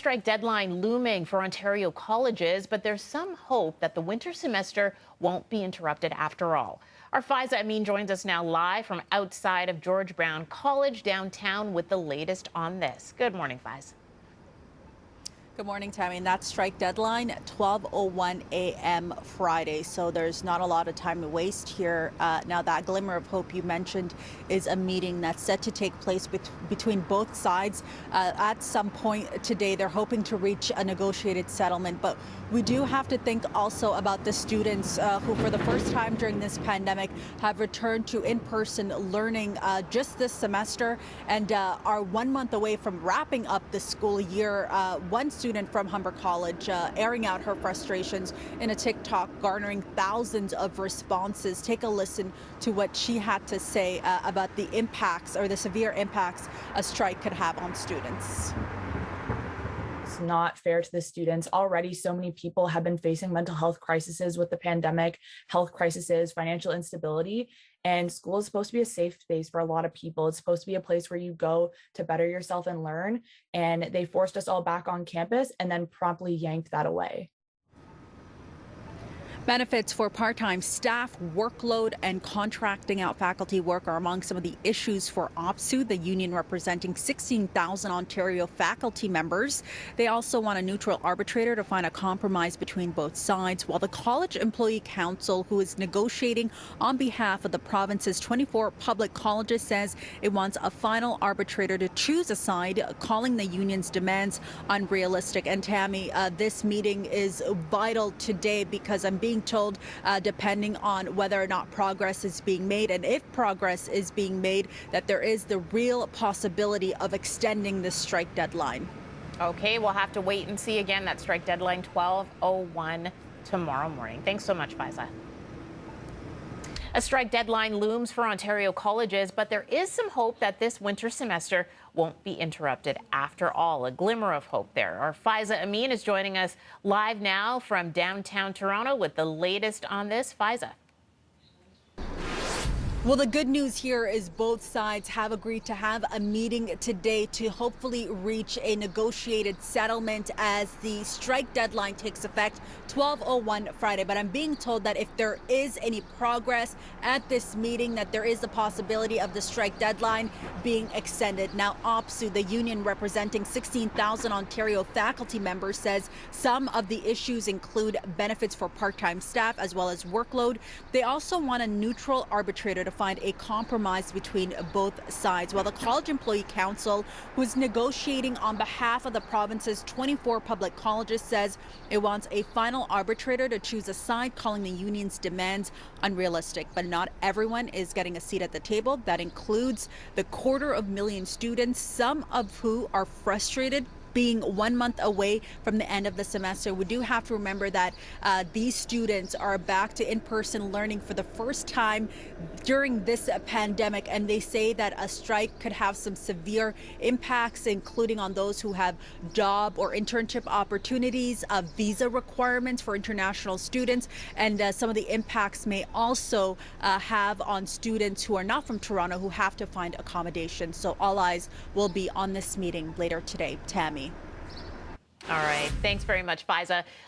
strike deadline looming for Ontario colleges, but there's some hope that the winter semester won't be interrupted after all. Our Faiza Amin joins us now live from outside of George Brown College downtown with the latest on this. Good morning, Faiza. Good morning, Tammy. And that strike deadline, 12:01 a.m. Friday. So there's not a lot of time to waste here. Now, that glimmer of hope you mentioned is a meeting that's set to take place between both sides. At some point today, they're hoping to reach a negotiated settlement. But we do have to think also about the students who, for the first time during this pandemic, have returned to in-person learning just this semester and are 1 month away from wrapping up the school year. One student from Humber College airing out her frustrations in a TikTok, garnering thousands of responses. Take a listen to what she had to say about the impacts or the severe impacts a strike could have on students. It's not fair to the students. Already, so many people have been facing mental health crises with the pandemic, health crises, financial instability. And school is supposed to be a safe space for a lot of people. It's supposed to be a place where you go to better yourself and learn. And they forced us all back on campus and then promptly yanked that away. Benefits for part-time staff, workload, and contracting out faculty work are among some of the issues for OPSU, the union representing 16,000 Ontario faculty members. They also want a neutral arbitrator to find a compromise between both sides, while the College Employee Council, who is negotiating on behalf of the province's 24 public colleges, says it wants a final arbitrator to choose a side, calling the union's demands unrealistic. And Tammy, this meeting is vital today because I'm being told, depending on whether or not progress is being made, and if progress is being made, that there is the real possibility of extending the strike deadline. Okay, we'll have to wait and see. Again, that strike deadline 12:01 tomorrow morning. Thanks so much, Faiza. A strike deadline looms for Ontario colleges, but there is some hope that this winter semester won't be interrupted after all. A glimmer of hope there. Our Faiza Amin is joining us live now from downtown Toronto with the latest on this. Faiza. Well, the good news here is both sides have agreed to have a meeting today to hopefully reach a negotiated settlement as the strike deadline takes effect 12:01 Friday. But I'm being told that if there is any progress at this meeting, that there is the possibility of the strike deadline being extended. Now, OPSU, the union representing 16,000 Ontario faculty members, says some of the issues include benefits for part-time staff as well as workload. They also want a neutral arbitrator to find a compromise between both sides, while the College Employee Council, who is negotiating on behalf of the province's 24 public colleges, says it wants a final arbitrator to choose a side, calling the union's demands unrealistic. But not everyone is getting a seat at the table. That includes the 250,000 students, some of who are frustrated being 1 month away from the end of the semester. We do have to remember that these students are back to in-person learning for the first time during this pandemic, and they say that a strike could have some severe impacts, including on those who have job or internship opportunities, visa requirements for international students, and some of the impacts may also have on students who are not from Toronto who have to find accommodation. So all eyes will be on this meeting later today. Tammy. All right. Thanks very much, Faiza.